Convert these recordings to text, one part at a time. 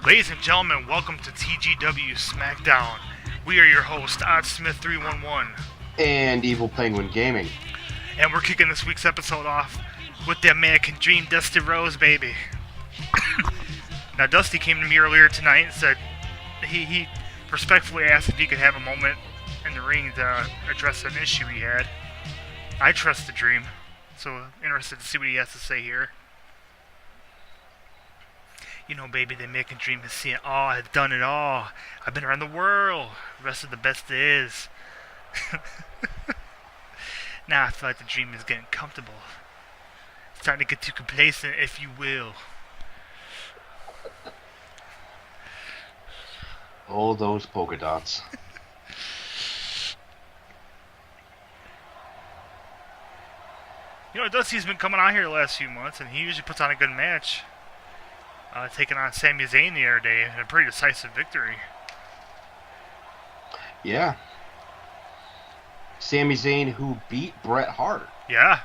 Ladies and gentlemen, welcome to TGW Smackdown. We are your hosts, OddSmith311 and EvilPenguinGaming. And we're kicking this week's episode off with the American Dream, Dusty Rose, baby. Now, Dusty came to me earlier tonight and said he respectfully asked if he could have a moment in the ring to address an issue he had. I trust the Dream, so interested to see what he has to say here. You know, baby, the American Dream has seen it all. I've done it all. I've been around the world. The rest of the best there is. Now I feel like the Dream is getting comfortable. It's starting to get too complacent, if you will. Oh, those polka dots. You know, Dusty's been coming out here the last few months, and he usually puts on a good match. Taking on Sami Zayn the other day in a pretty decisive victory. Yeah. Sami Zayn, who beat Bret Hart. Yeah.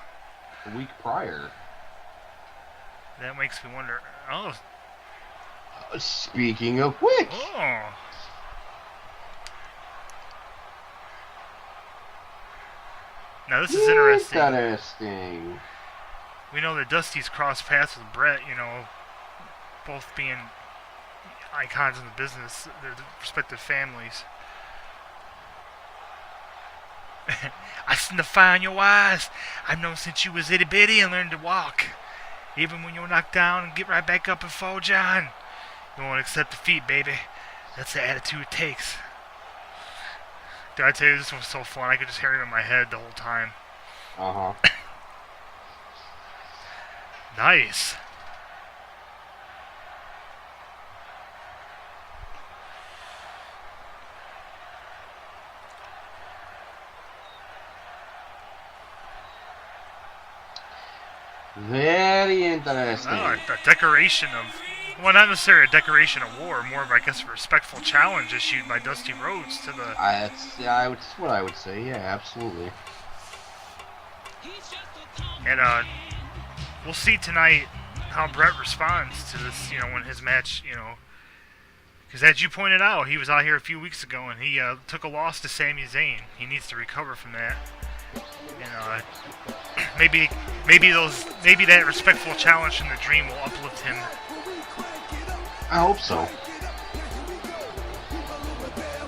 A week prior. That makes me wonder. Oh. Speaking of which. Oh. Now this is interesting. We know that Dusty's crossed paths with Bret, you know, both being icons in the business, their respective families. I seen the fire in your eyes. I've known since you was itty bitty and learned to walk. Even when you're knocked down and get right back up and fall, John. You won't accept defeat, baby. That's the attitude it takes. Did I tell you this was so fun? I could just hear it in my head the whole time. Uh-huh. Nice. Very interesting. Oh, a decoration of, well, not necessarily a decoration of war, more of, I guess, a respectful challenge issued by Dusty Rhodes to the... That's what I would say, yeah, absolutely. And, we'll see tonight how Bret responds to this, you know, when his match, you know... Because as you pointed out, he was out here a few weeks ago, and he took a loss to Sami Zayn. He needs to recover from that. And, maybe that respectful challenge from the Dream will uplift him. I hope so.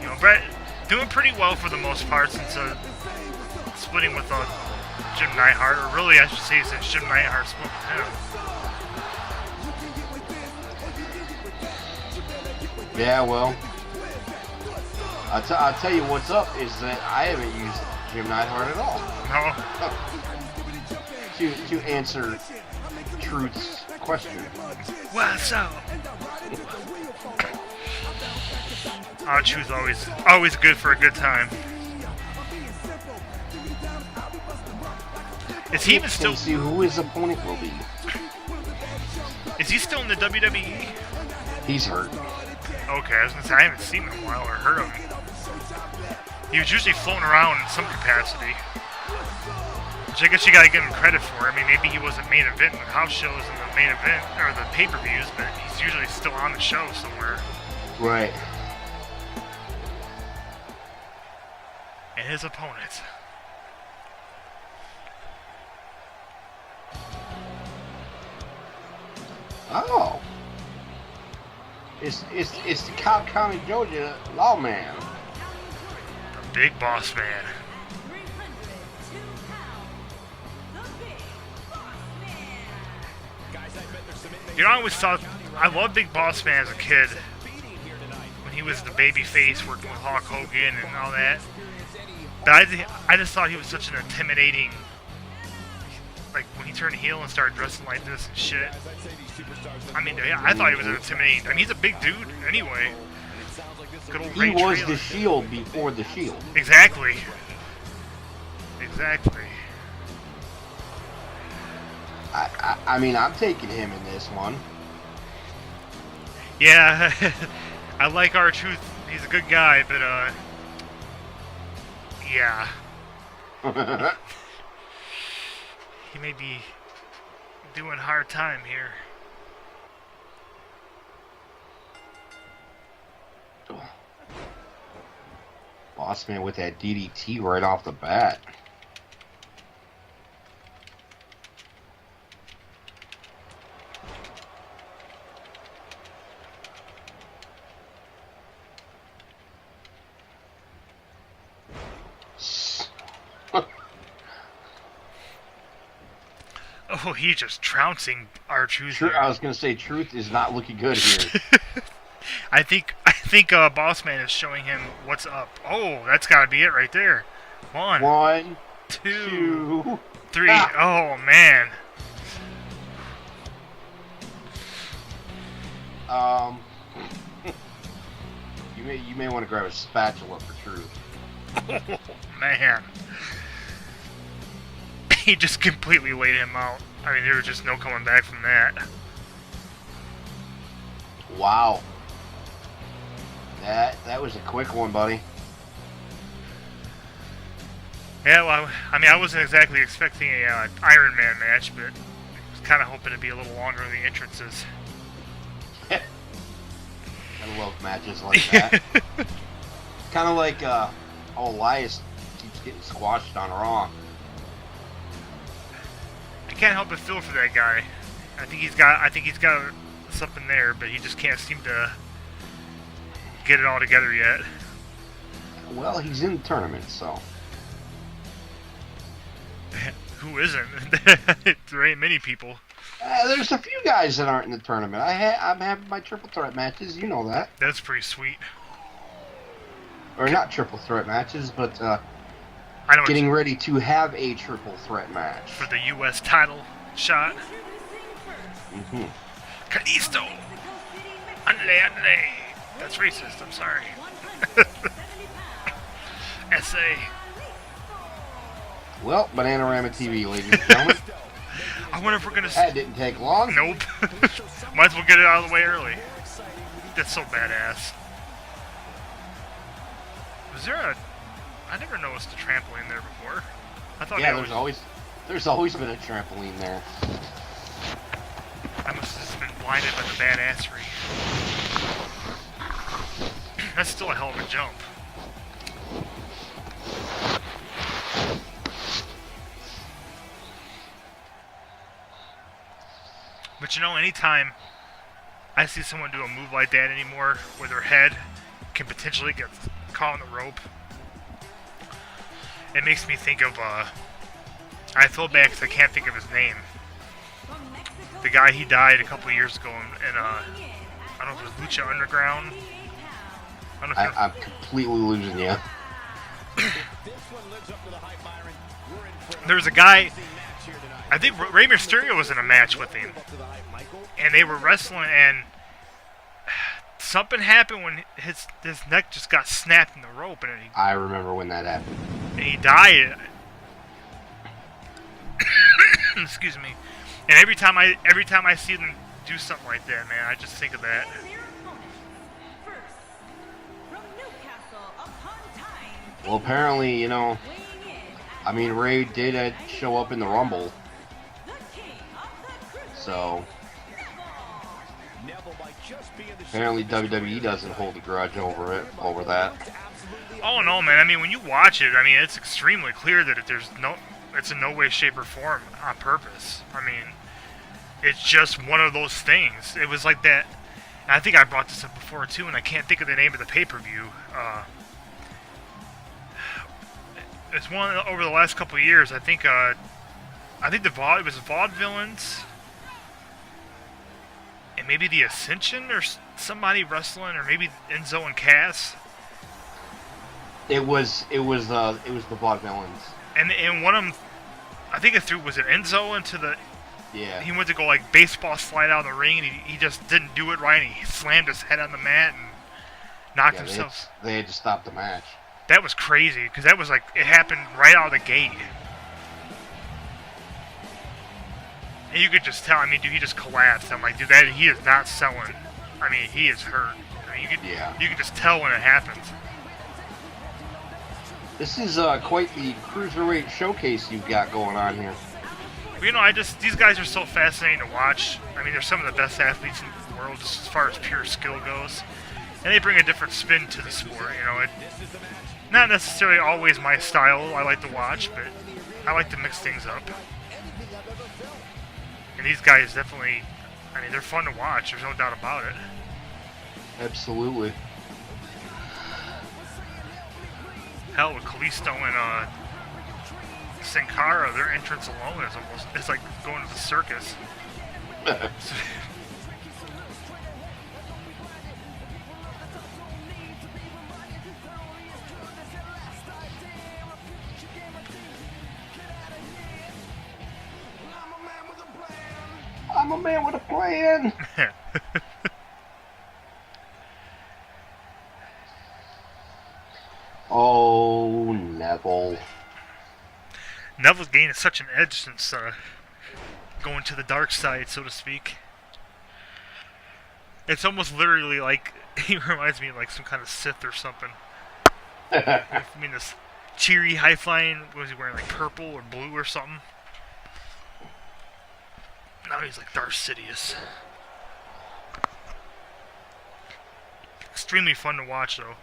You know, Bret doing pretty well for the most part since splitting with Jim Neidhart, or really I should say since Jim Neidhart split with him. Yeah, well, I'll tell you what's up is that I haven't used Jim Neidhart at all. No. To answer Truth's question. Well, so. Truth's always good for a good time. Is he even still? See who his opponent will be. Is he still in the WWE? He's hurt. Okay, I was gonna say I haven't seen him in a while or heard of him. He was usually floating around in some capacity. Which I guess you gotta give him credit for. I mean, maybe he wasn't main event in the house shows and the main event, or the pay-per-views, but he's usually still on the show somewhere. Right. And his opponent. Oh. It's the Cobb County, Georgia lawman. The big boss man. You know, I always thought, I loved Big Boss Man as a kid. When he was the baby face working with Hulk Hogan and all that. But I just thought he was such an intimidating, like when he turned heel and started dressing like this and shit. I mean, I thought he was intimidating. I mean, he's a big dude anyway. Good old He was the Shield before the Shield. Exactly. Exactly. I mean, I'm taking him in this one. Yeah, I like R-Truth. He's a good guy, but, yeah. He may be doing hard time here. Boss man with that DDT right off the bat. Oh, he's just trouncing R-Truth. I was gonna say, Truth is not looking good here. I think Boss Man is showing him what's up. Oh, that's gotta be it right there. One, two, three. Ah. Oh man. You may want to grab a spatula for Truth. Oh man. He just completely laid him out. I mean, there was just no coming back from that. Wow. That was a quick one, buddy. Yeah, well, I mean, I wasn't exactly expecting a Iron Man match, but I was kind of hoping to be a little longer than the entrances. I love matches like that. Kind of like Elias keeps getting squashed on Raw. I can't help but feel for that guy. I think he's got something there, but he just can't seem to get it all together yet. Well, he's in the tournament, so. Who isn't? There ain't many people. There's a few guys that aren't in the tournament. I'm having my triple threat matches. You know that. That's pretty sweet. Or not triple threat matches, but I know getting ready to have a triple threat match for the U.S. title shot. Mm-hmm. Kalisto. Anle. That's racist. I'm sorry. S.A. Well, BananaRoMa TV, ladies and gentlemen. I wonder if we're gonna. That didn't take long. Nope. Might as well get it out of the way early. That's so badass. Was there a? I never noticed a trampoline there before. I thought. Yeah, there's always been a trampoline there. I must have just been blinded by the badassery. That's still a hell of a jump. But you know, anytime I see someone do a move like that anymore, where their head can potentially get caught on the rope, it makes me think of, I feel bad because I can't think of his name. The guy, he died a couple of years ago in I don't know if it was Lucha Underground. I'm completely losing you. There was a guy, I think Rey Mysterio was in a match with him, and they were wrestling, and something happened when his neck just got snapped in the rope, and I remember when that happened. And he died. Excuse me. And every time I see them do something like that, man, I just think of that. Well, apparently, you know, I mean, Ray did show up in the Rumble. So, apparently WWE doesn't hold a grudge over that. Oh no, man. I mean, when you watch it, I mean, it's extremely clear that it's in no way, shape, or form on purpose. I mean, it's just one of those things. It was like that, and I think I brought this up before too, and I can't think of the name of the pay-per-view. It's one over the last couple of years. I think it was Vaudevillains, and maybe the Ascension or somebody wrestling, or maybe Enzo and Cass. It was the Vaudevillains. And one of them, I think was it Enzo into the. Yeah. He went to go like baseball slide out of the ring, and he just didn't do it right, and he slammed his head on the mat and knocked himself. They had to stop the match. That was crazy, because that was like, it happened right out of the gate. And you could just tell, I mean, dude, he just collapsed. I'm like, dude, he is not selling. I mean, he is hurt. I mean, you could just tell when it happens. This is quite the cruiserweight showcase you've got going on here. Well, you know, these guys are so fascinating to watch. I mean, they're some of the best athletes in the world, just as far as pure skill goes. And they bring a different spin to the sport, you know. Not necessarily always my style I like to watch, but I like to mix things up. And these guys definitely, I mean, they're fun to watch, there's no doubt about it. Absolutely. Hell, with Kalisto and Sin Cara, their entrance alone is almost, it's like going to the circus. I'm a man with a plan. Oh, Neville. Neville's gained such an edge since going to the dark side, so to speak. It's almost literally like, he reminds me of like some kind of Sith or something. I mean, this cheery, high-flying, was he wearing like purple or blue or something? Now he's like Darth Sidious. Extremely fun to watch, though.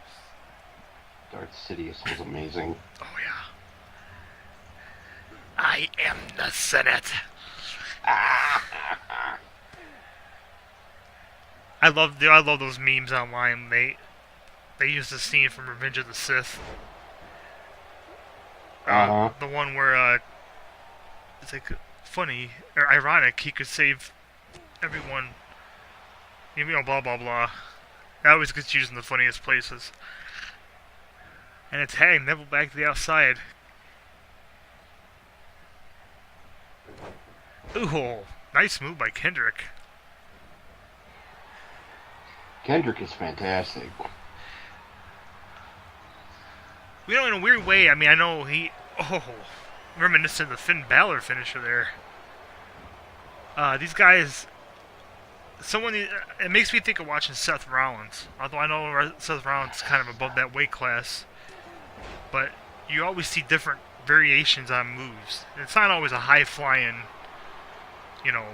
Darth Sidious was amazing. Oh, yeah. I am the Senate. I love those memes online. They use the scene from Revenge of the Sith. The one where it's like funny or ironic. He could save everyone. You know, blah blah blah. That always gets used in the funniest places. And it's, hey, Neville back to the outside. Ooh, nice move by Kendrick. Kendrick is fantastic. You know, in a weird way, I mean, I know reminiscent of the Finn Balor finisher there. These guys, it makes me think of watching Seth Rollins. Although I know Seth Rollins is kind of above that weight class. But you always see different variations on moves. It's not always a high-flying, you know,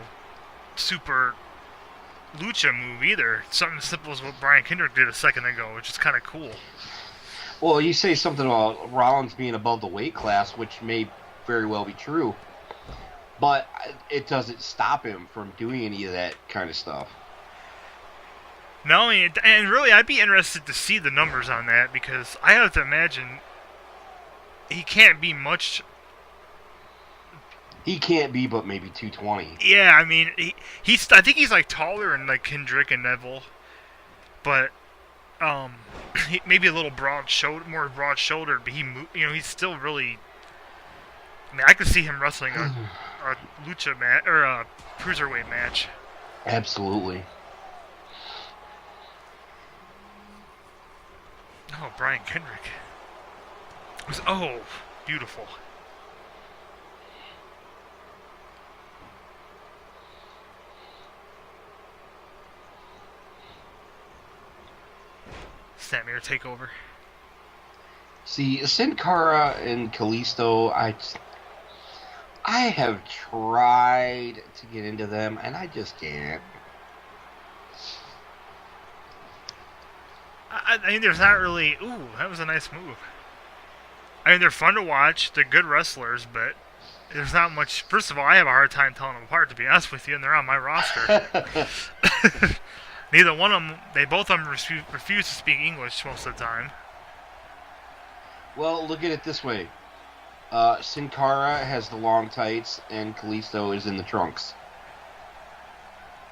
super lucha move either. It's something as simple as what Brian Kendrick did a second ago, which is kind of cool. Well, you say something about Rollins being above the weight class, which may very well be true. But it doesn't stop him from doing any of that kind of stuff. No, and really, I'd be interested to see the numbers on that, because I have to imagine he can't be much. He can't be but maybe 220. Yeah, I mean, I think he's like taller than like Kendrick and Neville, but maybe a little more broad-shouldered. But he's still really. I mean, I could see him wrestling a lucha match or a cruiserweight match. Absolutely. Oh, Brian Kendrick. Beautiful. Snapmare takeover. See, Sin Cara and Kalisto, I have tried to get into them, and I just can't. I mean, there's not really. Ooh, that was a nice move. I mean, they're fun to watch. They're good wrestlers, but there's not much. First of all, I have a hard time telling them apart, to be honest with you, and they're on my roster. Neither one of them. They both of them refuse to speak English most of the time. Well, look at it this way. Sin Cara has the long tights, and Kalisto is in the trunks.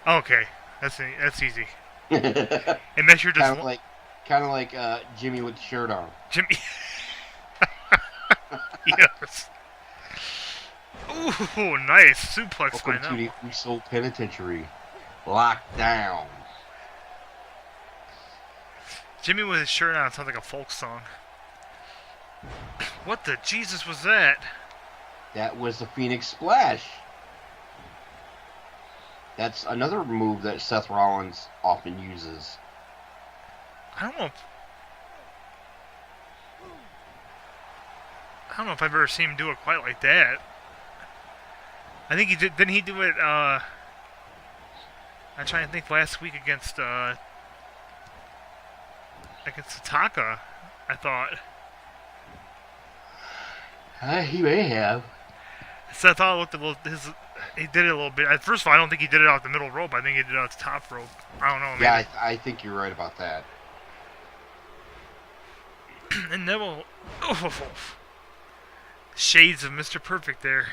Okay, that's easy. Unless you're just kind of like Jimmy with the shirt on. Jimmy. Yes. Ooh, nice suplex by Welcome to the Uso Penitentiary. Lockdown. Jimmy with his shirt on sounds like a folk song. What the Jesus was that? That was the Phoenix Splash. That's another move that Seth Rollins often uses. I don't know if I've ever seen him do it quite like that. I think he did. Didn't he do it? I'm trying to think. Last week against Taka, I thought. He may have. So I thought it looked a little. He did it a little bit. First of all, I don't think he did it off the middle rope. I think he did it off the top rope. I don't know. Maybe. Yeah, I think you're right about that. And Neville. Oh, shades of Mr. Perfect there.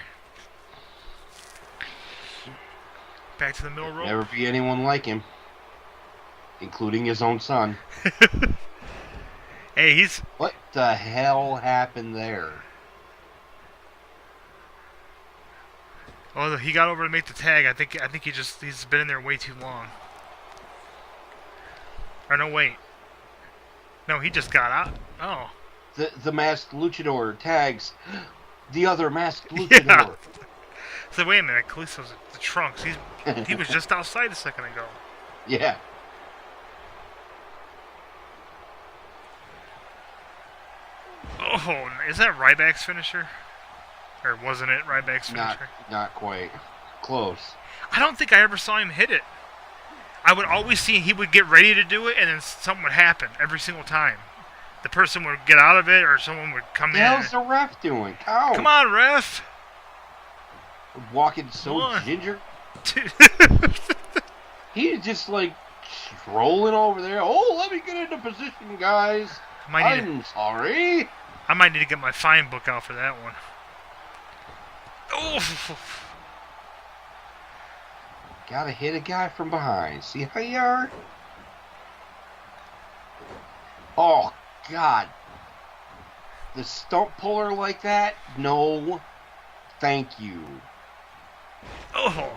Back to the middle rope. Never be anyone like him, including his own son. Hey, he's. What the hell happened there? Oh, he got over to make the tag. I think he's been in there way too long. Or no, wait. No, he just got out. Oh. The masked luchador tags the other masked luchador. Yeah. So wait a minute, Kalisto's the trunks. He was just outside a second ago. Yeah. Oh, is that Ryback's finisher? Or wasn't it Ryback's finisher? Not quite. Close. I don't think I ever saw him hit it. I would always see he would get ready to do it, and then something would happen every single time. The person would get out of it, or someone would come in. How's the ref doing? Count. Come on, ref! Walking so One. ginger. Two. He's just like strolling over there. Oh, let me get into position, guys. I'm sorry. I might need to get my fine book out for that one. Oh. Gotta hit a guy from behind. See how you are? Oh, God. The stump puller like that? No. Thank you. Oh.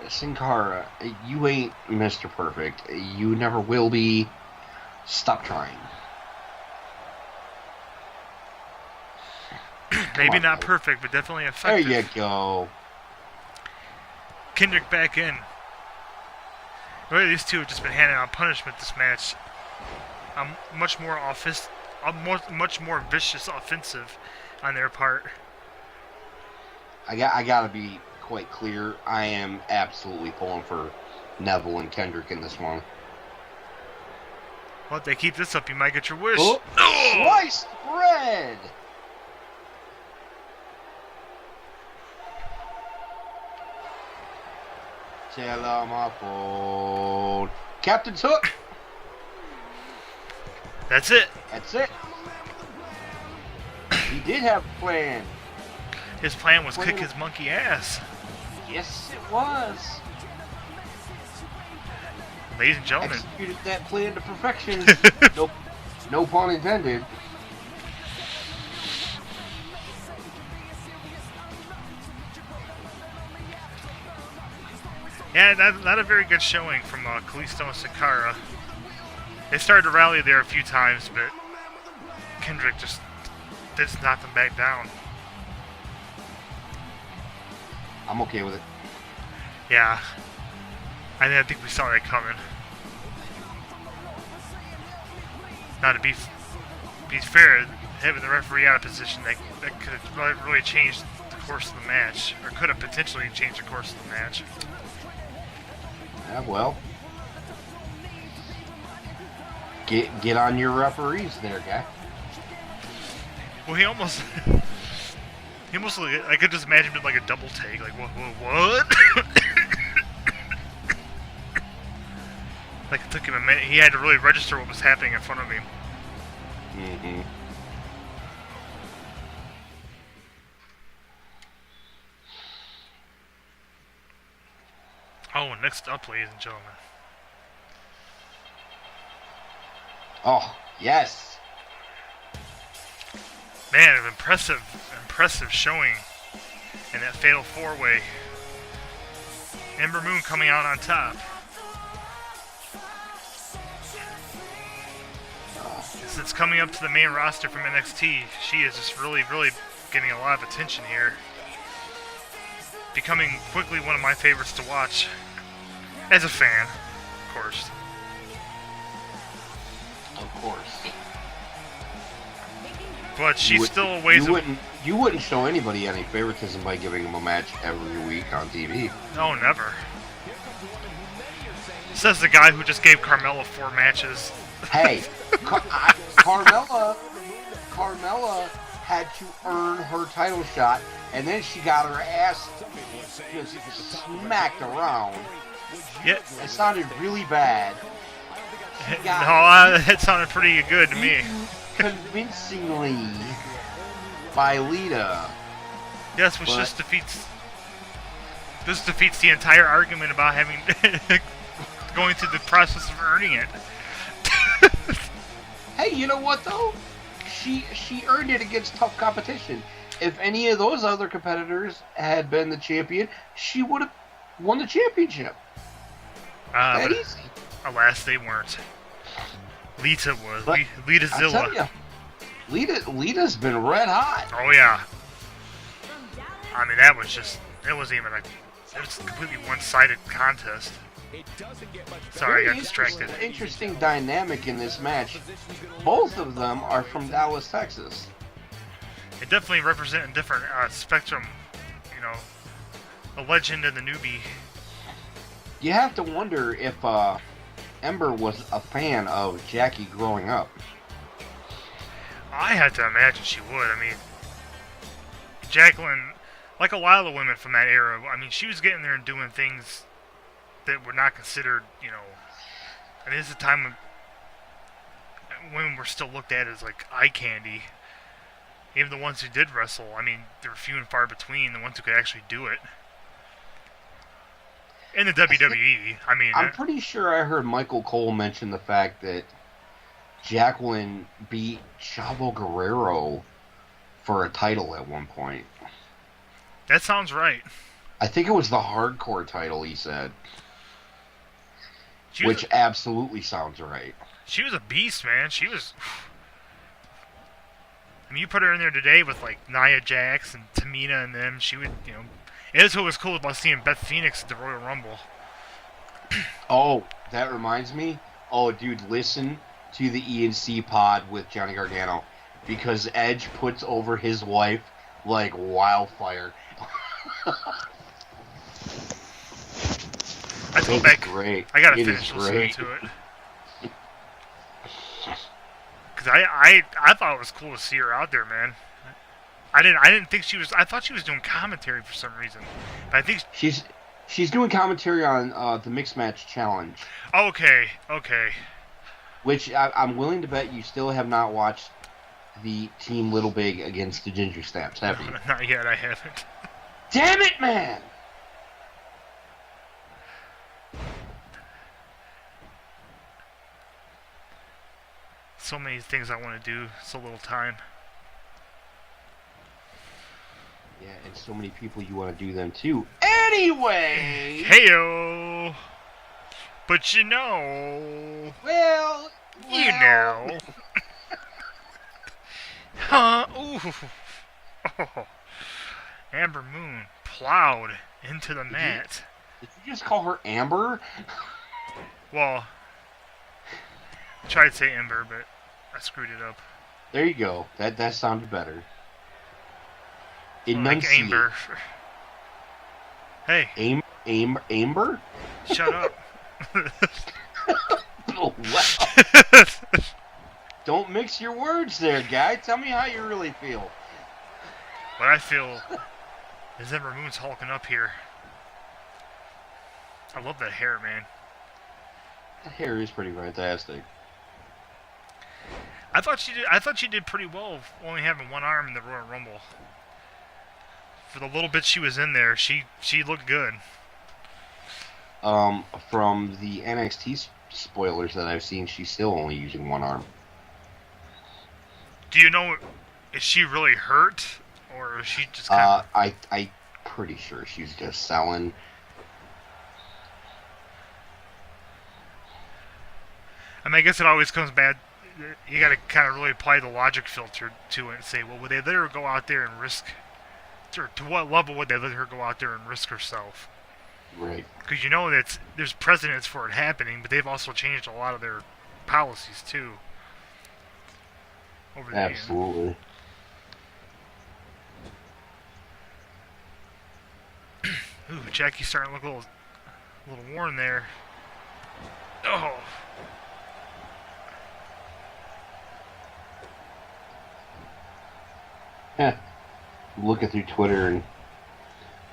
Sin Cara, you ain't Mr. Perfect. You never will be. Stop trying. Maybe not perfect, but definitely effective. There you go. Kendrick back in. Really, these two have just been handing out punishment this match. Much more vicious offensive on their part. I gotta be quite clear. I am absolutely pulling for Neville and Kendrick in this one. Well, if they keep this up, you might get your wish. Oh, sliced bread! Tell on my phone. Captain's hook! That's it. That's it. He did have a plan. His plan was kick his monkey ass. Yes, it was. Ladies and gentlemen. Executed that plan to perfection. No pun intended. Yeah, not a very good showing from Kalisto and Sin Cara. They started to rally there a few times, but Kendrick just knocked them back down. I'm okay with it. Yeah. I think we saw that coming. Now, to be fair, having the referee out of position, that could have really changed the course of the match, or could have potentially changed the course of the match. Yeah, well. Get on your referees there, guy. Well, he almost I could just imagine him like a double take, like what? Like it took him a minute. He had to really register what was happening in front of him. Mm-hmm. Oh, next up, ladies and gentlemen. Oh, yes. Man, an impressive showing in that fatal four-way. Ember Moon coming out on top. Since coming up to the main roster from NXT, she is just really getting a lot of attention here. Becoming quickly one of my favorites to watch. As a fan, of course. Of course. But she's still a ways away. You wouldn't show anybody any favoritism by giving them a match every week on TV. No, never. Says the guy who just gave Carmella 4 matches. Hey, Carmella had to earn her title shot, and then she got her ass just smacked around. Yeah. It sounded really bad. No, that sounded pretty good to me. Convincingly by Lita. Yes, which just defeats the entire argument about having going through the process of earning it. Hey, you know what though? She earned it against tough competition. If any of those other competitors had been the champion, she would have won the championship. That easy. Alas, they weren't. Lita was. But Lita-zilla. Lita's been red hot. Oh yeah. I mean, that was just. It wasn't even like. It was a completely one-sided contest. Sorry, I got distracted. Interesting dynamic in this match. Both of them are from Dallas, Texas. It definitely represents a different spectrum. You know, the legend and the newbie. You have to wonder if Ember was a fan of Jackie growing up. I had to imagine she would. I mean, Jacqueline, like a lot of the women from that era, I mean, she was getting there and doing things that were not considered, you know. I mean, this is a time when women were still looked at as like eye candy. Even the ones who did wrestle, I mean, there were few and far between the ones who could actually do it. In the WWE, I mean... I'm pretty sure I heard Michael Cole mention the fact that Jacqueline beat Chavo Guerrero for a title at one point. That sounds right. I think it was the hardcore title, he said. Which absolutely sounds right. She was a beast, man. She was... I mean, you put her in there today with, like, Nia Jax and Tamina and them, she would, you know... It's what was cool about seeing Beth Phoenix at the Royal Rumble. Oh, that reminds me. Oh, dude, listen to the ENC pod with Johnny Gargano. Because Edge puts over his wife like wildfire. Great. I gotta finish listening to it. Because I thought it was cool to see her out there, man. I didn't think she was. I thought she was doing commentary for some reason. But I think she's doing commentary on the Mixed Match Challenge. Okay. Which I'm willing to bet you still have not watched the Team Little Big against the Ginger Snaps, have you? Not yet. I haven't. Damn it, man! So many things I want to do. So little time. Yeah, and so many people you want to do them too. Anyway! Heyo! But you know... Well... You know... Huh? Ooh! Oh. Amber Moon plowed into the mat. Did you just call her Amber? Well... I tried to say Ember, but I screwed it up. There you go. That sounded better. Like Amber. Hey. Amber? Shut up. Oh, wow. Don't mix your words there, guy. Tell me how you really feel. What I feel is Ember Moon's hulking up here. I love that hair, man. That hair is pretty fantastic. I thought she did pretty well, only having one arm in the Royal Rumble. For the little bit she was in there, she looked good. From the NXT spoilers that I've seen, she's still only using one arm. Do you know, is she really hurt, or is she just kind of... I'm pretty sure she's just selling. I mean, I guess it always comes back. You got to kind of really apply the logic filter to it and say, well, would they let her go out there and risk... To what level would they let her go out there and risk herself? Right. Because you know that there's precedents for it happening, but they've also changed a lot of their policies too. Over the years. Absolutely. Ooh, Jackie's starting to look a little worn there. Oh. Looking through Twitter, and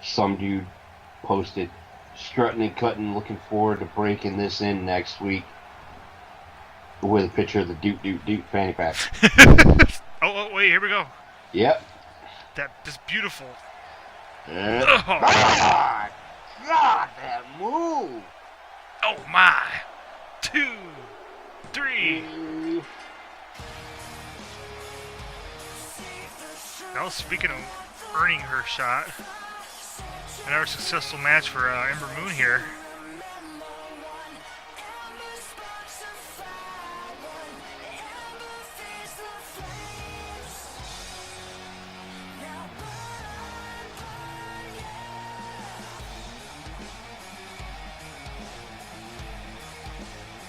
some dude posted, strutting and cutting, looking forward to breaking this in next week, with a picture of the Doot fanny pack. Oh, wait, here we go. Yep. That's beautiful. Oh. God, that move. Oh my. 2, 3. Now, speaking of earning her shot, another successful match for Ember Moon here.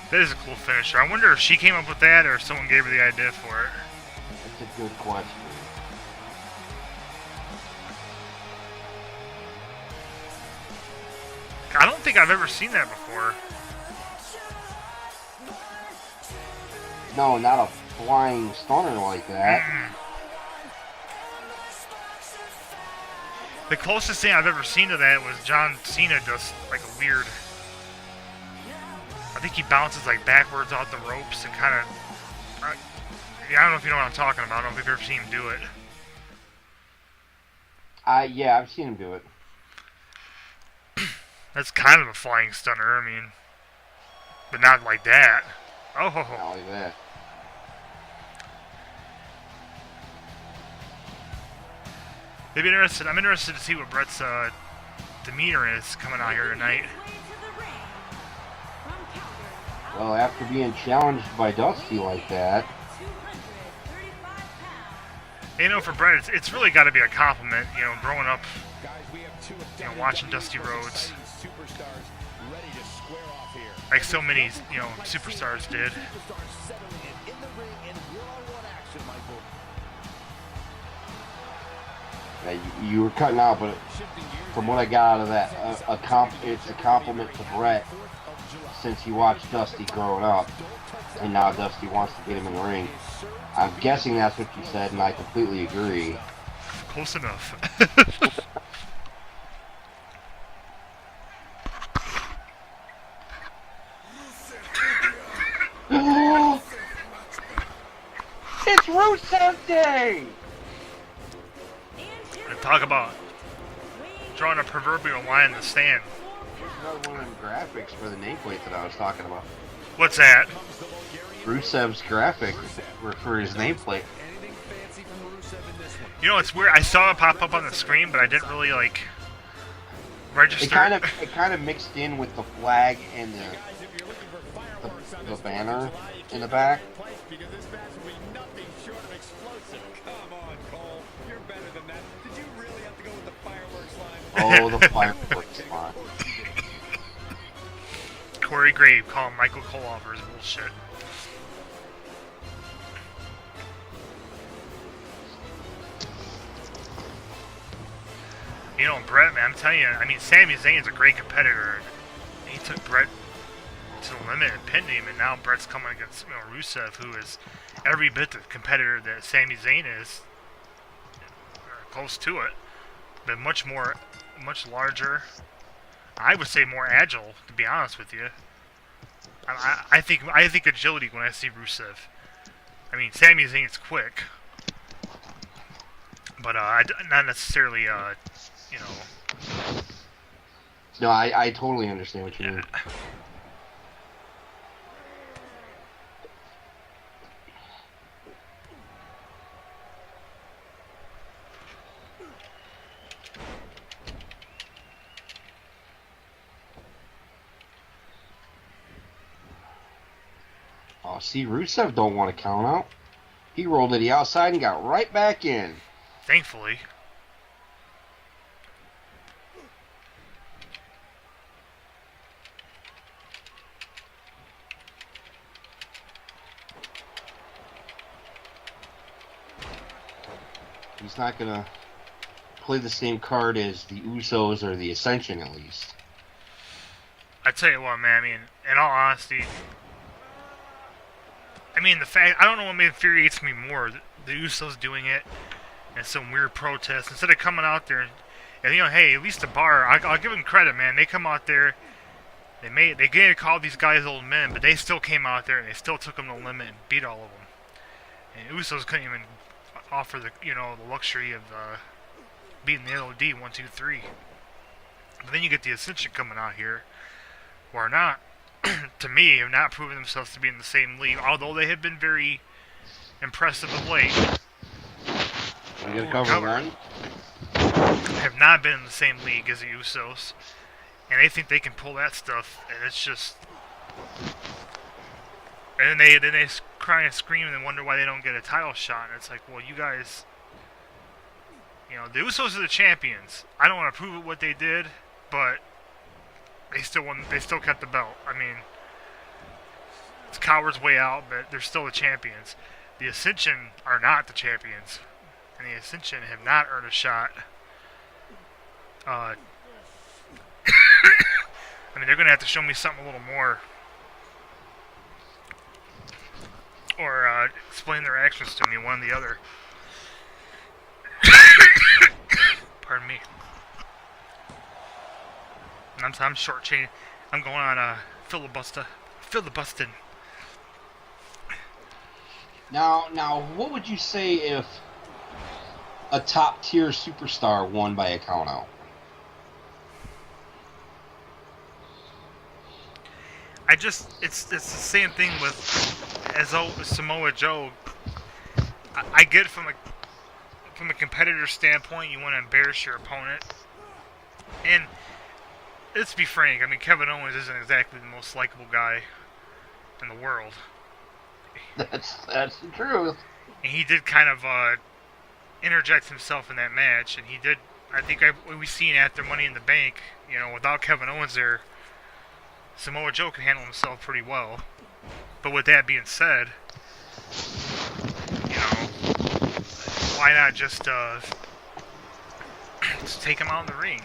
That is a cool finisher. I wonder if she came up with that or if someone gave her the idea for it. That's a good question. I don't think I've ever seen that before. No, not a flying stunner like that. The closest thing I've ever seen to that was John Cena does like a weird... I think he bounces like backwards off the ropes and kind of... yeah, I don't know if you know what I'm talking about. I don't know if you've ever seen him do it. Yeah, I've seen him do it. That's kind of a flying stunner, I mean... But not like that. Oh, ho, ho. Not like that. I'm interested to see what Brett's demeanor is coming out here tonight. Well, after being challenged by Dusty like that... You know, for Brett, it's really got to be a compliment, you know, growing up, you know, watching Dusty Rhodes. Like so many, you know, superstars did. Yeah, you were cutting out, but from what I got out of that, it's a compliment to Brett since he watched Dusty growing up, and now Dusty wants to get him in the ring. I'm guessing that's what you said, and I completely agree. Close enough. It's Rusev Day! And talk about drawing a proverbial line in the stand. Here's another one of them graphics for the nameplate that I was talking about. What's that? Rusev's graphic for his nameplate. You know, it's weird. I saw it pop up on the screen, but I didn't really like register. It kind of mixed in with the flag and the banner in the back. Oh, the fireworks line. Corey Grave calling Michael Cole for his bullshit. You know, Brett, man, I'm telling you, I mean, Sami Zayn's a great competitor. He took Brett to the limit and pinned him, and now Brett's coming against, you know, Rusev, who is every bit the competitor that Sami Zayn is, close to it, but much larger. I would say more agile, to be honest with you. I think agility when I see Rusev. I mean, Sami Zayn's quick, but not necessarily, you know. No, I totally understand what you mean. Oh, see, Rusev don't want to count out. He rolled to the outside and got right back in. Thankfully. He's not going to play the same card as the Usos or the Ascension, at least. I tell you what, man, I mean, in all honesty, I mean, the fact, I don't know what infuriates me more, the Usos doing it, and some weird protest. Instead of coming out there and you know, hey, at least the bar, I'll give them credit, man. They come out there, they get to call these guys old men, but they still came out there and they still took them to the limit and beat all of them. And Usos couldn't even offer the the luxury of beating the LOD 1, 2, 3. But then you get the Ascension coming out here, who are not, to me, have not proven themselves to be in the same league, although they have been very impressive of late. We gotta cover one. Have not been in the same league as the Usos, and they think they can pull that stuff, and it's just. And then they cry and scream and wonder why they don't get a title shot, and it's like, well, you guys, the Usos are the champions. I don't want to prove what they did, but they still won. They still kept the belt. I mean, it's coward's way out, but they're still the champions. The Ascension are not the champions, and the Ascension have not earned a shot. I mean, they're gonna have to show me something a little more, or explain their actions to me, one or the other. Pardon me. I'm shortchanging. I'm going on filibustering. Now, what would you say if a top tier superstar won by a count out? It's the same thing with Samoa Joe. I get from a competitor standpoint, you want to embarrass your opponent, and let's be frank. I mean, Kevin Owens isn't exactly the most likable guy in the world. That's the truth. And he did kind of interject himself in that match, and he did. I think we seen after Money in the Bank, without Kevin Owens there, Samoa Joe can handle himself pretty well. But with that being said, why not just take him out in the ring?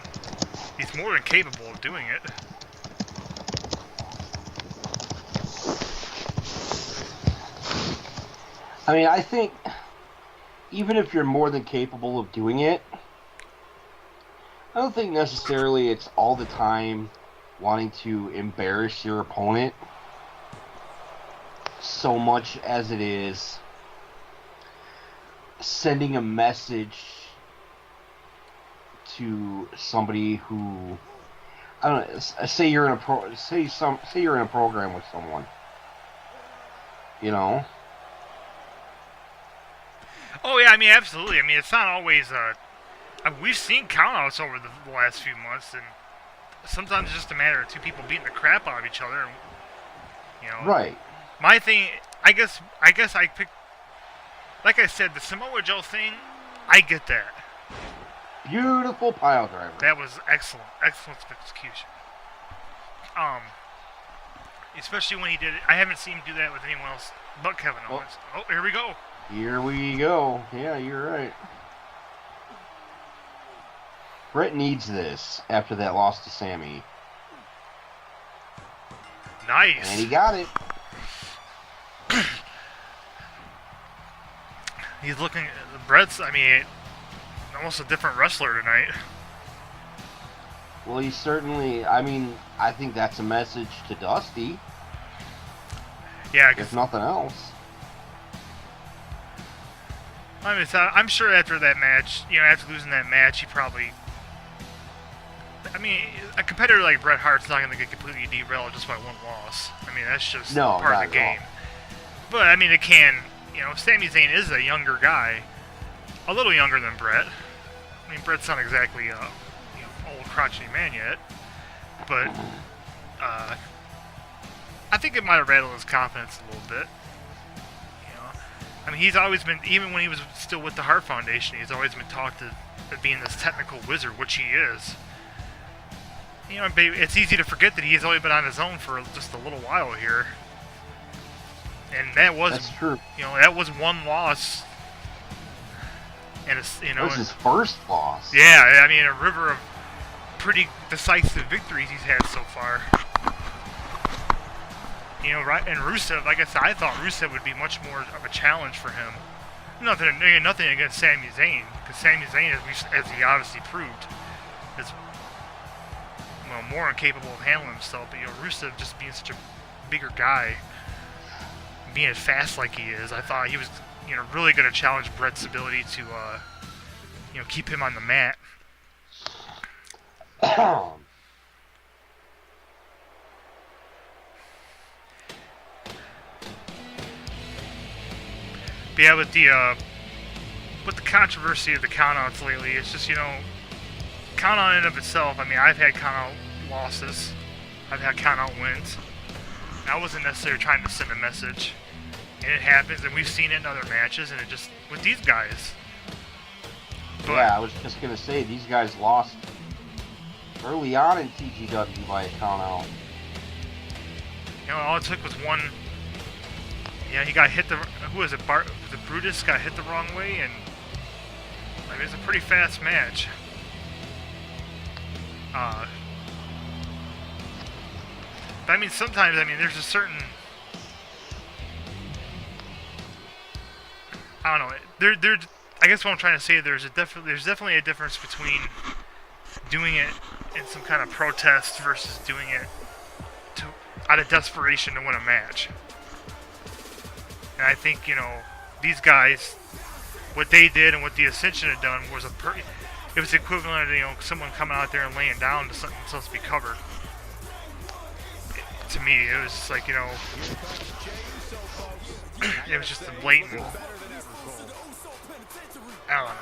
He's more than capable of doing it. I mean, I think even if you're more than capable of doing it, I don't think necessarily it's all the time wanting to embarrass your opponent so much as it is sending a message to somebody who, I don't know, say you're in a program with someone, Oh yeah, I mean, absolutely. I mean, it's not always we've seen countouts over the last few months, and sometimes it's just a matter of two people beating the crap out of each other. And, right. My thing, I guess I picked. Like I said, the Samoa Joe thing, I get that. Beautiful pile driver. That was excellent execution. Especially when he did it. I haven't seen him do that with anyone else but Kevin Owens. Oh, here we go. Here we go. Yeah, you're right. Brett needs this after that loss to Sammy. Nice. And he got it. He's looking. Brett's, almost a different wrestler tonight. Well, he's certainly. I think that's a message to Dusty. Yeah, if nothing else. I'm sure after that match, after losing that match, he probably. A competitor like Bret Hart's not going to get completely derailed just by one loss. That's just part of the game. But, it can. Sami Zayn is a younger guy. A little younger than Bret. Bret's not exactly a old crotchety man yet. But, I think it might have rattled his confidence a little bit. He's always been, even when he was still with the Hart Foundation, he's always been talked to being this technical wizard, which he is. It's easy to forget that he's only been on his own for just a little while here. And that's true. That was one loss. And it's, that was his first loss. Yeah, a river of pretty decisive victories he's had so far. Right? And Rusev, like I said, I thought Rusev would be much more of a challenge for him. Nothing against Sami Zayn, because Sami Zayn, as he obviously proved, is more incapable of handling himself. But Rusev just being such a bigger guy, being as fast like he is, I thought he was really going to challenge Brett's ability to keep him on the mat. But yeah, with the controversy of the countouts lately, it's just count-out in and of itself. I mean, I've had count-out losses, I've had count-out wins. I wasn't necessarily trying to send a message, and it happens, and we've seen it in other matches, and it just with these guys. But, yeah, I was just gonna say these guys lost early on in TGW by a count-out. All it took was one. Yeah, he got hit who was it? The Brutus got hit the wrong way, and I mean, it was a pretty fast match. But I mean, sometimes there's a certain. I don't know. I guess what I'm trying to say there's definitely a difference between doing it in some kind of protest versus doing it out of desperation to win a match. And I think, these guys, what they did and what the Ascension had done was it was equivalent of, someone coming out there and laying down to something supposed to be covered. To me, it was just like, it was just a blatant, I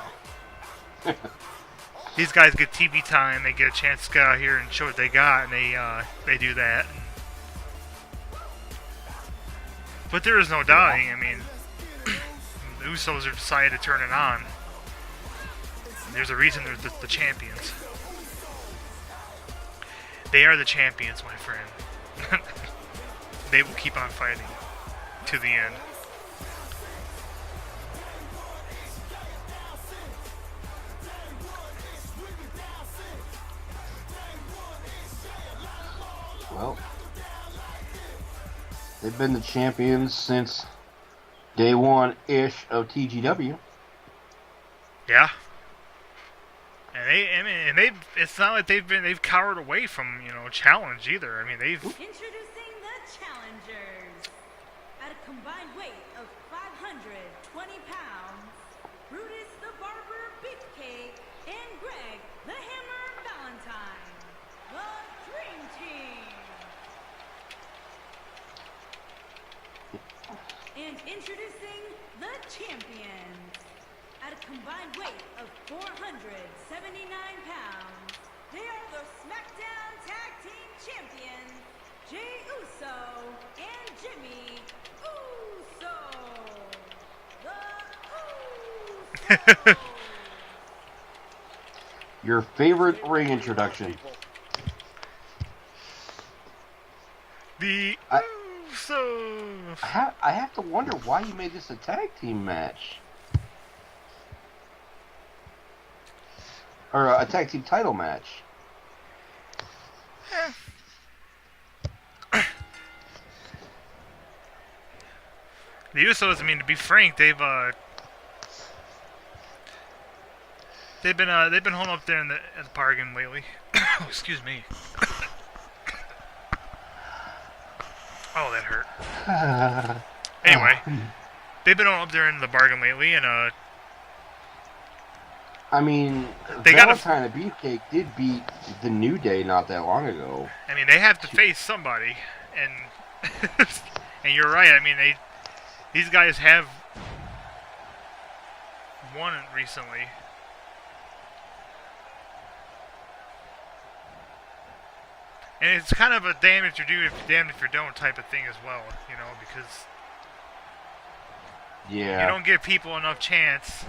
don't know. These guys get TV time, they get a chance to go out here and show what they got, and they do that. But there is no doubting, the Usos have decided to turn it on. There's a reason they're the champions. They are the champions, my friend. They will keep on fighting to the end. Well, they've been the champions since day one-ish of TGW. Yeah. And it's not like they've cowered away from, challenge either. They've... Introducing the challengers. At a combined weight of 520 pounds, Brutus the Barber Beefcake and Greg the Hammer Valentine. The Dream Team. And introducing the champions. At a combined weight of 479 pounds, they are the SmackDown Tag Team Champions, Jey Uso and Jimmy Uso. The Usos. Your favorite ring introduction? The Usos. I have to wonder why you made this a tag team match. Or a tag team title match. The Usos, to be frank, they've been holding up there in the bargain lately. Oh, excuse me. Oh, that hurt. Anyway, they've been up there in the bargain lately, and Valentine and Beefcake did beat the New Day not that long ago. They have to face somebody, and and you're right. These guys have won recently. And it's kind of a damn if you do, damned if you don't type of thing as well, because you don't give people enough chance.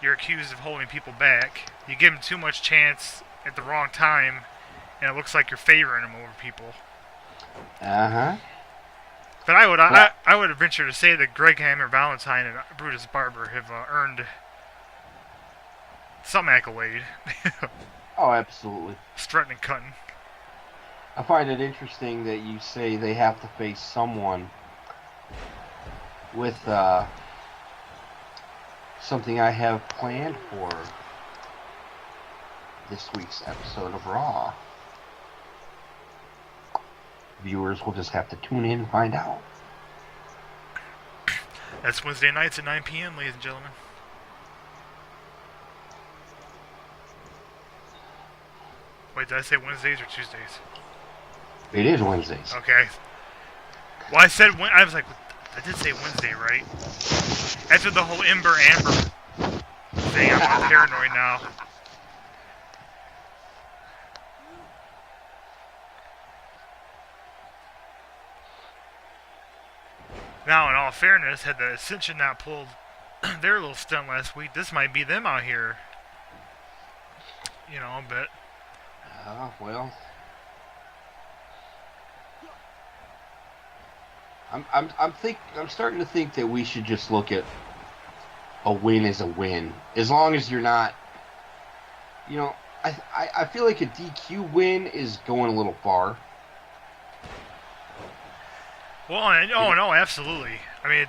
You're accused of holding people back. You give them too much chance at the wrong time, and it looks like you're favoring them over people. Uh-huh. But I would venture to say that Greg Hammer Valentine and Brutus Barber have earned some accolade. Oh, absolutely. Strutting and cutting. I find it interesting that you say they have to face someone with something I have planned for this week's episode of Raw. Viewers will just have to tune in and find out. That's Wednesday nights at 9 p.m., ladies and gentlemen. Wait, did I say Wednesdays or Tuesdays? It is Wednesdays. Okay. Well, I said I was like, I did say Wednesday, right? After the whole Amber thing, I'm all paranoid now. Now, in all fairness, had the Ascension not pulled their little stunt last week, this might be them out here. You know, but... well... I'm starting to think that we should just look at a win as a win. As long as you're not... You know, I feel like a DQ win is going a little far. Well, no, absolutely. I mean,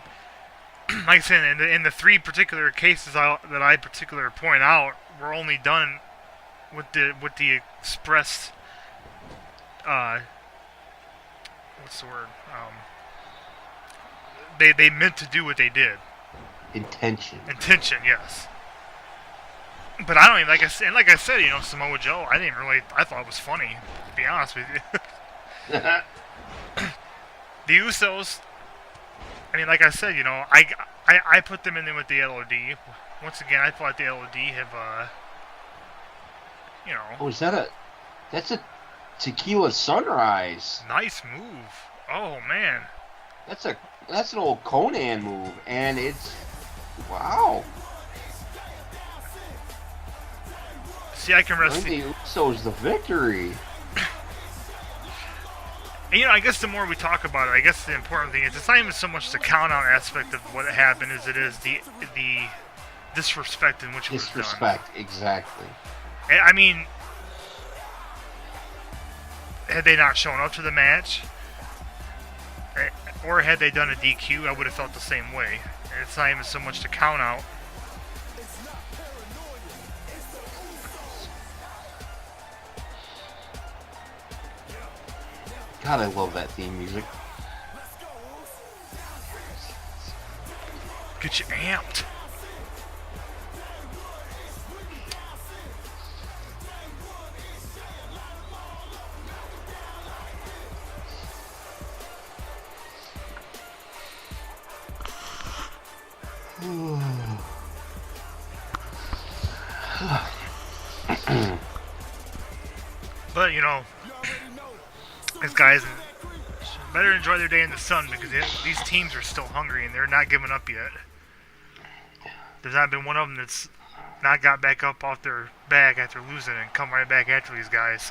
like I said, in the three particular cases that I particularly point out, were only done with the expressed, what's the word? They meant to do what they did. Intention, yes. But I don't even, like I said, you know, Samoa Joe, I thought it was funny, to be honest with you. The Usos, I mean, like I said, you know, I put them in there with the LOD. Once again, I thought the LOD have, you know. Oh, that's a Tequila Sunrise. Nice move. Oh, man. That's an old Conan move, and it's, wow. See, I can rest the Usos the victory. And, you know, I guess the more we talk about it, I guess the important thing is it's not even so much the count-out aspect of what happened as it is the disrespect in which it was done. Disrespect, exactly. I mean, had they not shown up to the match, or had they done a DQ, I would have felt the same way. And it's not even so much the count-out. God, I love that theme music. Get you amped. But, you know, these guys better enjoy their day in the sun because these teams are still hungry and they're not giving up yet. There's not been one of them that's not got back up off their back after losing and come right back after these guys.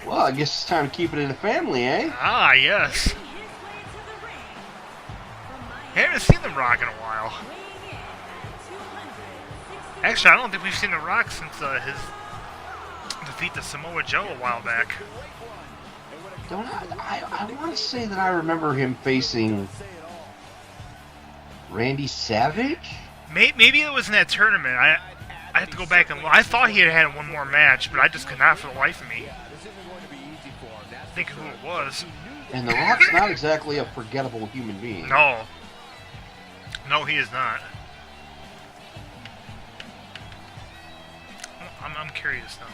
Well, I guess it's time to keep it in the family, eh? Ah, yes. I haven't seen them Rock in a while. Actually, I don't think we've seen The Rock since his defeat to Samoa Joe a while back. I want to say that I remember him facing Randy Savage? Maybe it was in that tournament. I have to go back and look. I thought he had one more match, but I just could not for the life of me think who it was. And The Rock's not exactly a forgettable human being. No. No, he is not. I'm curious now.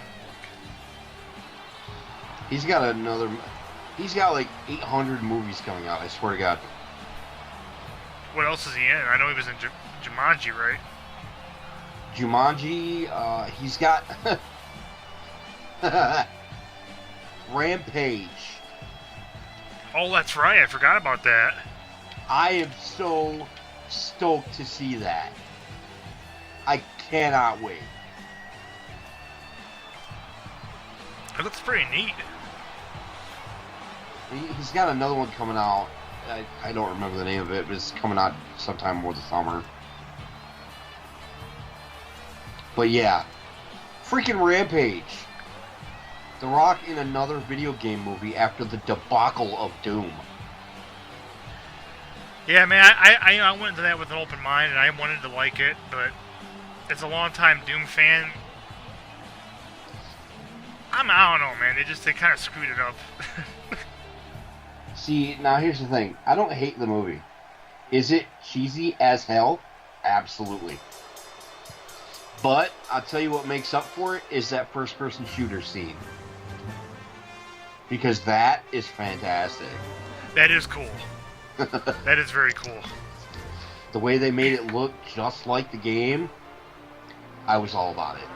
He's got like 800 movies coming out, I swear to God. What else is he in? I know he was in Jumanji, right? Jumanji, he's got Rampage. Oh, that's right. I forgot about that. I am so stoked to see that. I cannot wait. It looks pretty neat. He's got another one coming out. I don't remember the name of it, but it's coming out sometime over the summer. But yeah, freaking Rampage. The Rock in another video game movie after the debacle of Doom. Yeah, man, I went into that with an open mind, and I wanted to like it, but as a longtime Doom fan, I don't know, man. They kind of screwed it up. See, now here's the thing. I don't hate the movie. Is it cheesy as hell? Absolutely. But I'll tell you what makes up for it is that first-person shooter scene. Because that is fantastic. That is cool. That is very cool. The way they made it look just like the game, I was all about it.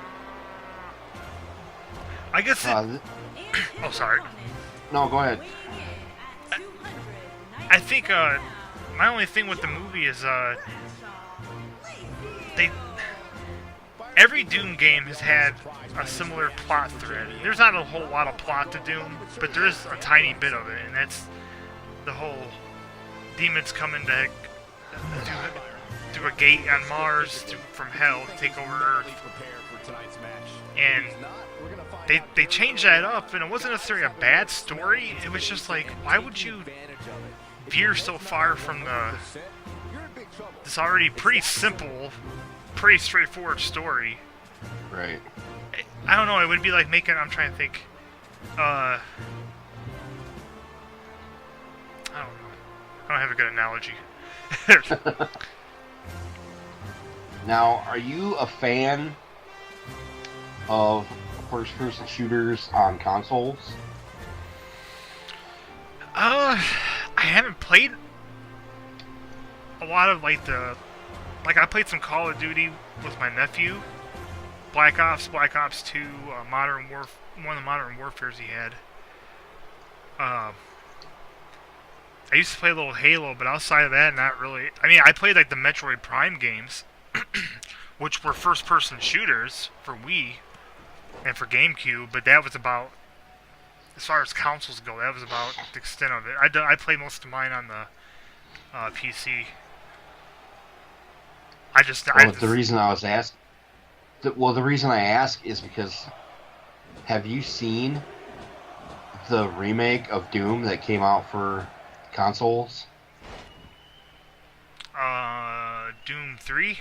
I guess oh, sorry. No, go ahead. I think my only thing with the movie is every Doom game has had a similar plot thread. There's not a whole lot of plot to Doom, but there is a tiny bit of it, and that's the whole demons coming to through a gate on Mars from hell to take over Earth. And they changed that up, and it wasn't necessarily a bad story. It was just like, why would you veer so far from this already pretty simple, pretty straightforward story? Right. I don't know. It would be like making. I'm trying to think. I don't know. I don't have a good analogy. Now, are you a fan of first-person shooters on consoles? I haven't played a lot of like I played some Call of Duty with my nephew. Black Ops 2, one of the Modern Warfares he had. I used to play a little Halo, but outside of that, not really. I mean, I played like the Metroid Prime games, which were first-person shooters for Wii and for GameCube, but that was about, as far as consoles go, that was about the extent of it. I played most of mine on the PC. The reason I was asked, the reason I ask is because, have you seen the remake of Doom that came out for consoles? Doom 3?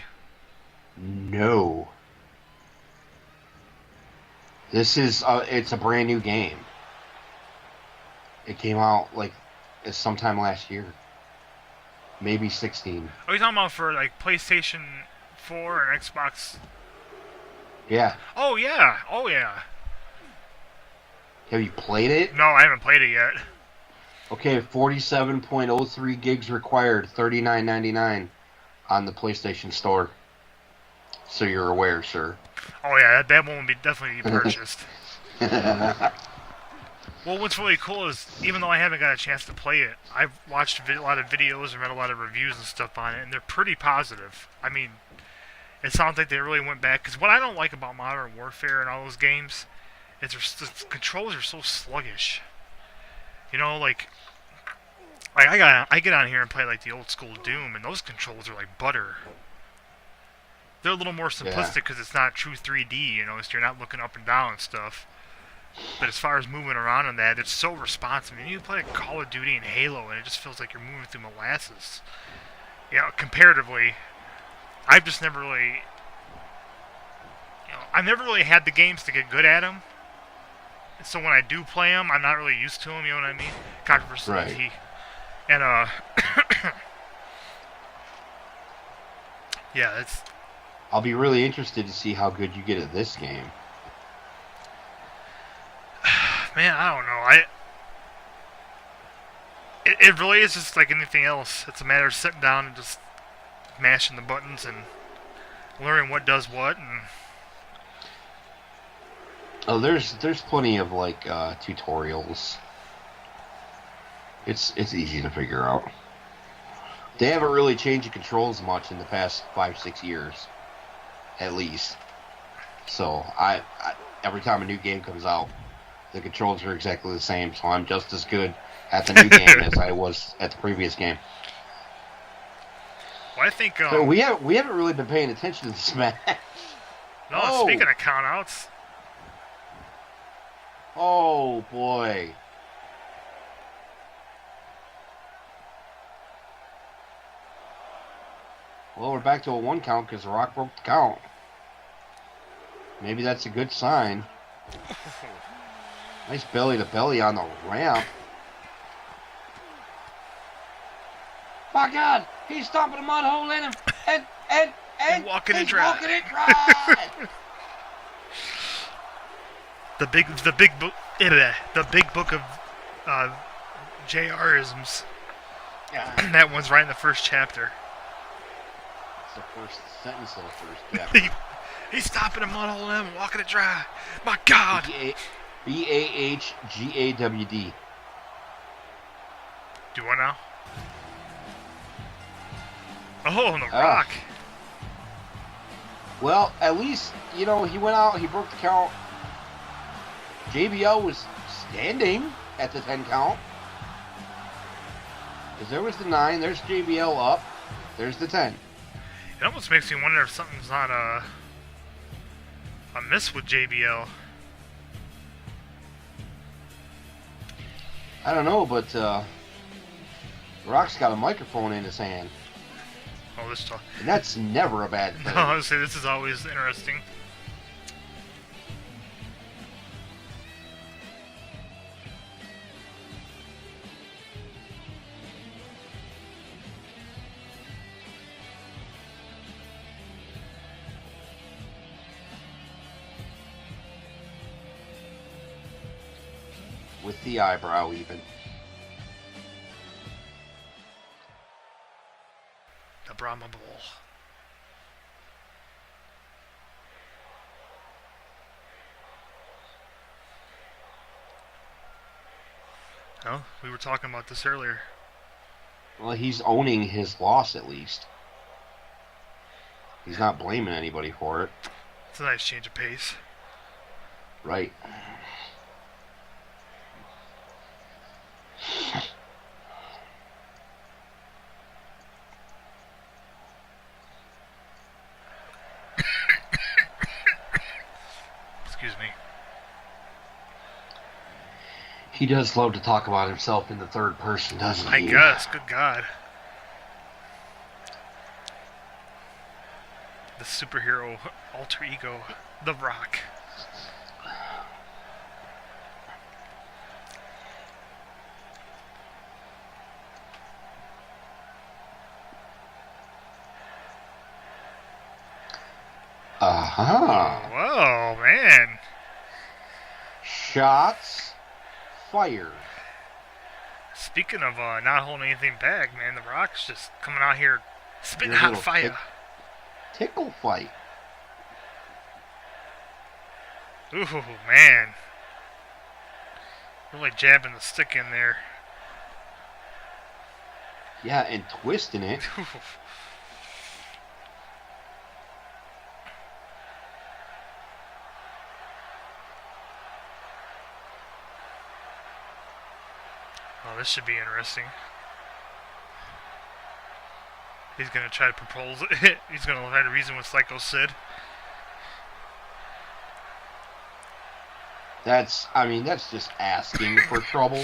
No. This is it's a brand new game. It came out like sometime last year. Maybe 16. Are you talking about for like PlayStation 4 and Xbox? Yeah. Oh yeah. Oh yeah. Have you played it? No, I haven't played it yet. Okay, 47.03 gigs required, $39.99 on the PlayStation Store. So you're aware, sir. Oh yeah, that one will definitely be purchased. Well, what's really cool is, even though I haven't got a chance to play it, I've watched a lot of videos and read a lot of reviews and stuff on it, and they're pretty positive. I mean, it sounds like they really went back, because what I don't like about Modern Warfare and all those games is the controls are so sluggish. You know, like I get on here and play like the old school Doom, and those controls are like butter. They're a little more simplistic because it's not true 3D, you know, so you're not looking up and down and stuff. But as far as moving around on that, it's so responsive. I mean, you play like Call of Duty and Halo, and it just feels like you're moving through molasses. You know, comparatively, I've just never really, I've never really had the games to get good at them. So when I do play them, I'm not really used to them. You know what I mean? Controversy. Right. And yeah, it's. I'll be really interested to see how good you get at this game. Man, I don't know. It really is just like anything else. It's a matter of sitting down and just mashing the buttons and learning what does what. And oh, there's plenty of like tutorials. It's easy to figure out. They haven't really changed the controls much in the past 5-6 years, at least. So I every time a new game comes out, the controls are exactly the same. So I'm just as good at the new game as I was at the previous game. Well, I think So we haven't really been paying attention to this match. No, speaking of countouts. Oh boy. Well, we're back to a 1 count because The Rock broke the count. Maybe that's a good sign. Nice belly to belly on the ramp. My God, he's stomping a mud hole in him, and walking he's it dry. walking it dry. The big book of JR-isms. Yeah. That one's right in the first chapter. It's the first sentence of the first chapter. He's stopping a mud hole in him and walking it dry. My God. BAHGAWD. Do what now? Oh, The Rock. Well, at least, he went out, he broke the count. JBL was standing at the 10 count. Because there was the 9, there's JBL up, there's the 10. It almost makes me wonder if something's not amiss with JBL. I don't know, but Rock's got a microphone in his hand. Oh, this talk. And that's never a bad thing. No, I would say this is always interesting. With the eyebrow, even. The Brahma Bull. Oh, we were talking about this earlier. Well, he's owning his loss, at least. He's not blaming anybody for it. It's a nice change of pace. Right. Excuse me. He does love to talk about himself in the third person, doesn't he? I guess. Good God. The superhero alter ego, The Rock. Uh-huh. Whoa, man. Shots fired. Speaking of not holding anything back, man, The Rock's just coming out here spitting Your hot little fire. Tickle fight. Ooh, man. Really jabbing the stick in there. Yeah, and twisting it. Oh, this should be interesting. He's gonna try to propose it. He's gonna try to reason with Psycho Sid. That's just asking for trouble.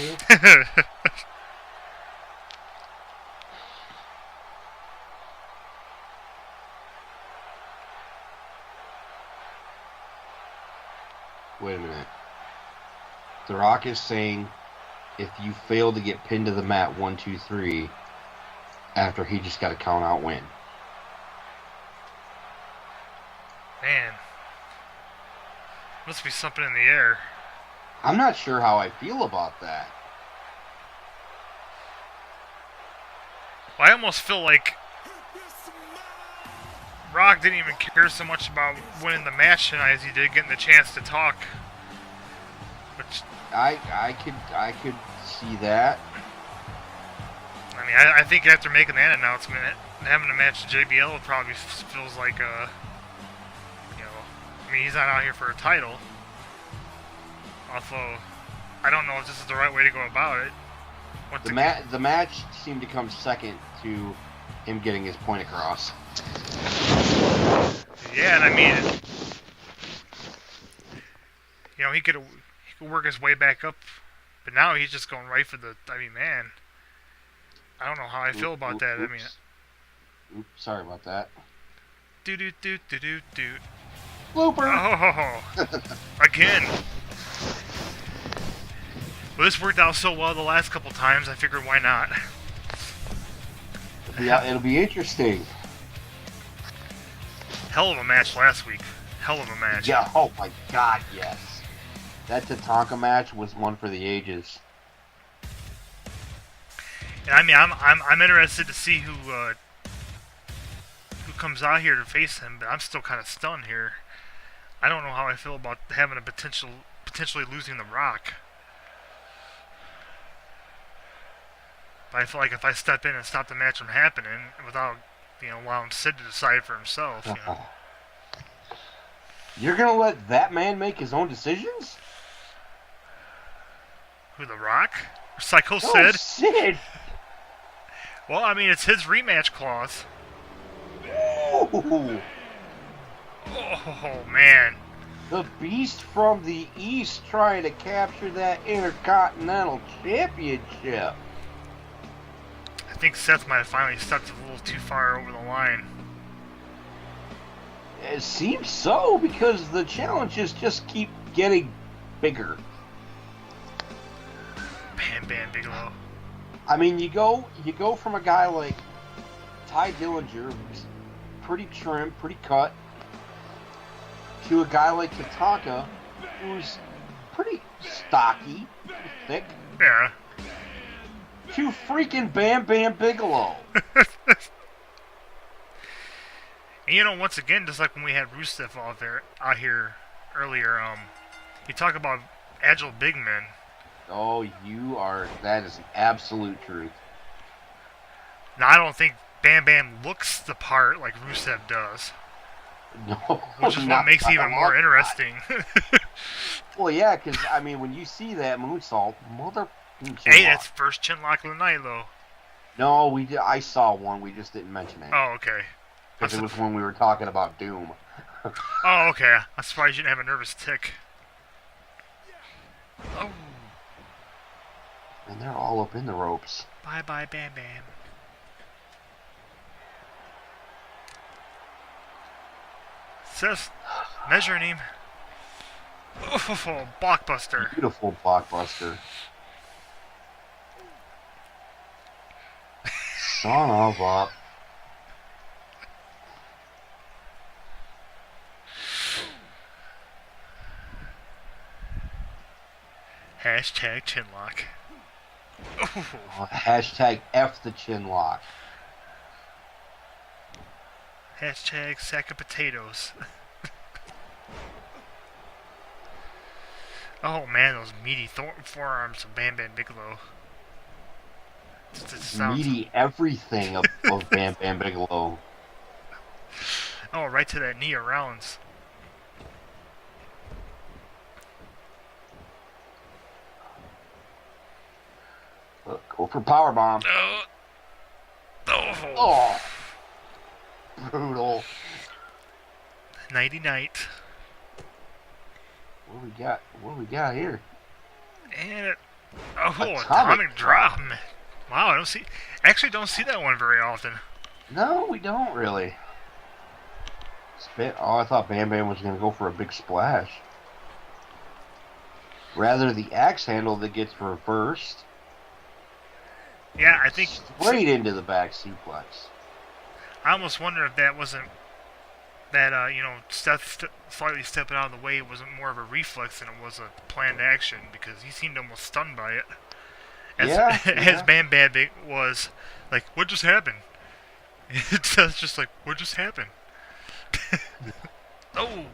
Wait a minute. The Rock is saying if you fail to get pinned to the mat 1, 2, 3, after he just got a count out win. Man. Must be something in the air. I'm not sure how I feel about that. Well, I almost feel like Rock didn't even care so much about winning the match tonight as he did getting the chance to talk. Which I could see that. I mean, I think after making that announcement, having a match with JBL probably feels like I mean, he's not out here for a title. Although, I don't know if this is the right way to go about it. The match seemed to come second to him getting his point across. Yeah, and I mean, he could work his way back up, but now he's just going right for the. I mean, man, I don't know how I feel about that. I mean, Oops, sorry about that. Do do do do do do. Blooper! Oh, again. Well, this worked out so well the last couple times, I figured why not. Yeah, it'll be interesting. Hell of a match last week. Hell of a match. Yeah, oh my god, yes. That Tatanka match was one for the ages. And I mean, I'm interested to see who comes out here to face him, but I'm still kind of stunned here. I don't know how I feel about having a potentially losing The Rock. But I feel like if I step in and stop the match from happening without, allowing Sid to decide for himself, You're gonna let that man make his own decisions? Who, The Rock? Or Psycho Oh, Sid? Sid! Well, I mean, it's his rematch clause. Ooh. Oh, man. The Beast from the East trying to capture that Intercontinental Championship. I think Seth might have finally stepped a little too far over the line. It seems so, because the challenges just keep getting bigger. Bam Bam Bigelow. I mean, you go from a guy like Ty Dillinger, who's pretty trim, pretty cut, to a guy like Tatanka, who's pretty stocky, thick, Yeah. to freaking Bam Bam Bigelow. And once again, just like when we had Rusev out here earlier, you talk about agile big men. Oh, that is an absolute truth. Now, I don't think Bam Bam looks the part like Rusev does. No, Which is what makes it even more interesting. Well, yeah, because, I mean, when you see that moonsault, mother... Hey, that's first chin lock of the night, though. No, I saw one, we just didn't mention it. Oh, okay. Because it was when we were talking about Doom. Oh, okay. I'm surprised you didn't have a nervous tick. Oh. And they're all up in the ropes. Bye-bye, Bam Bam. Seth, measuring him. Oh, blockbuster. Beautiful blockbuster. Son of a... Hashtag chinlock. Hashtag F the chin lock. Hashtag sack of potatoes. Oh man, those meaty forearms of Bam Bam Bigelow. Meaty everything of Bam Bam Bigelow. Oh, right to that knee of Rollins. Go for powerbomb. Oh, brutal. Nighty night. What do we got here? And atomic drop. Wow, I don't see that one very often. No, we don't really. Oh, I thought Bam Bam was going to go for a big splash. Rather the axe handle that gets reversed. Yeah, I think straight into the back suplex. I almost wonder if that wasn't that Seth slightly stepping out of the way wasn't more of a reflex than it was a planned action, because he seemed almost stunned by it. As Bam Bam was like, what just happened? It's just like, what just happened? Oh.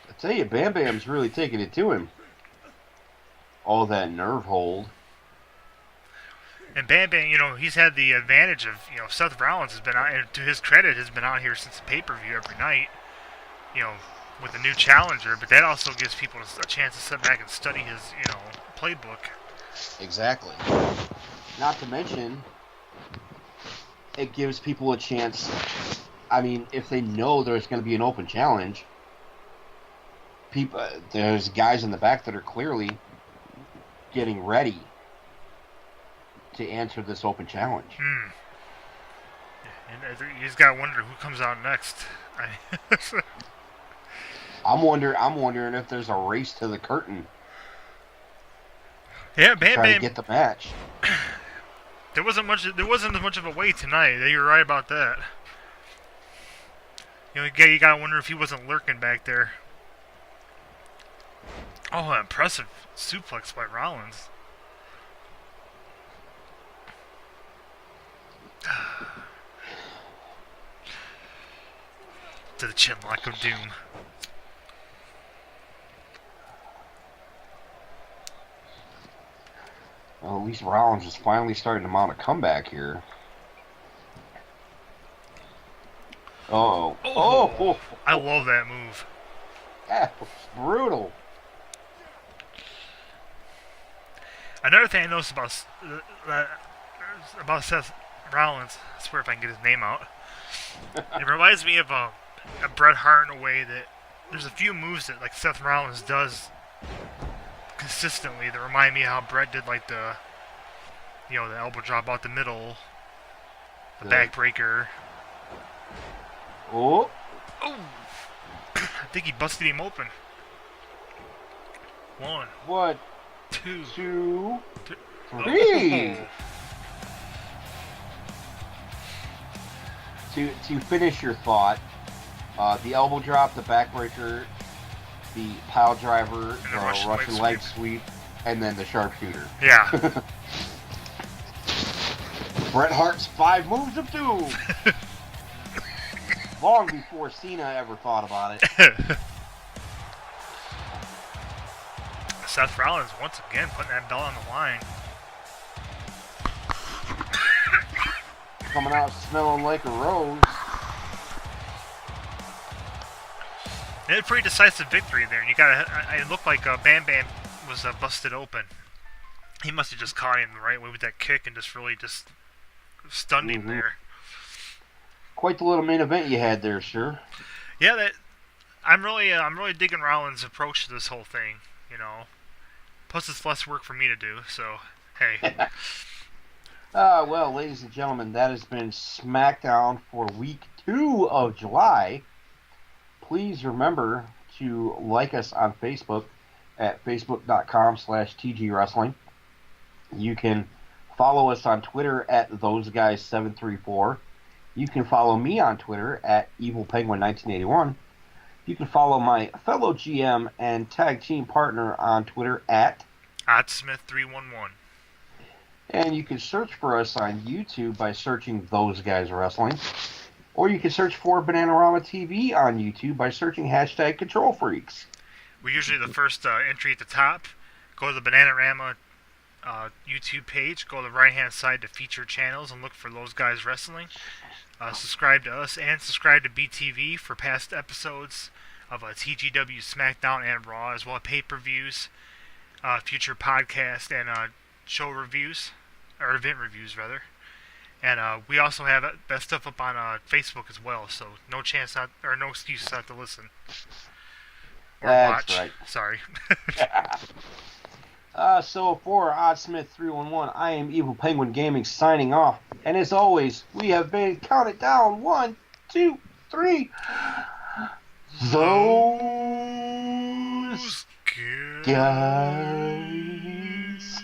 I tell you, Bam Bam's really taking it to him. All that nerve hold. And Bam Bam, he's had the advantage of, Seth Rollins has been out, and to his credit, has been out here since the pay-per-view every night, with a new challenger, but that also gives people a chance to sit back and study his, playbook. Exactly. Not to mention, it gives people a chance, I mean, if they know there's going to be an open challenge, there's guys in the back that are clearly getting ready to answer this open challenge. And you just gotta wonder who comes out next. I'm wondering if there's a race to the curtain. Yeah, Bam try to Bam. get the match. There wasn't as much of a wait tonight. You're right about that. You gotta wonder if he wasn't lurking back there. Oh, an impressive suplex by Rollins. To the chinlock of doom. Well, at least Rollins is finally starting to mount a comeback here. Oh! I love that move. That was brutal. Another thing I noticed about Seth Rollins, I swear if I can get his name out, it reminds me of a Bret Hart in a way that there's a few moves that like Seth Rollins does consistently that remind me of how Bret did like the elbow drop out the middle, the backbreaker. Oh! I think he busted him open. 1, What? 2, 2, 3. To finish your thought, the elbow drop, the backbreaker, the pile driver, the Russian leg sweep, and then the sharpshooter. Yeah. Bret Hart's 5 moves of doom. Long before Cena ever thought about it. Seth Rollins once again putting that belt on the line. Coming out smelling like a rose. It had a pretty decisive victory there. It looked like Bam Bam was busted open. He must have just caught him the right way with that kick and just really just stunned him there. Quite the little main event you had there, sir. Yeah, I'm really digging Rollins' approach to this whole thing. Plus it's less work for me to do. So hey. Well, ladies and gentlemen, that has been SmackDown for week 2 of July. Please remember to like us on Facebook at facebook.com/TGWrestling. You can follow us on Twitter at ThoseGuys734. You can follow me on Twitter at EvilPenguin1981. You can follow my fellow GM and tag team partner on Twitter at OddSmith311. And you can search for us on YouTube by searching Those Guys Wrestling. Or you can search for BananaRoMa TV on YouTube by searching #ControlFreaks. We're usually the first entry at the top. Go to the BananaRoMa YouTube page. Go to the right-hand side to feature channels and look for Those Guys Wrestling. Subscribe to us and subscribe to BTV for past episodes of TGW Smackdown and Raw, as well as pay-per-views, future podcast and show reviews, or event reviews rather. And we also have that stuff up on Facebook as well, so no excuse not to listen or That's watch. Right. Sorry. So for OddSmith311, I am Evil Penguin Gaming signing off. And as always, we have been counted down 1, 2, 3. Those guys.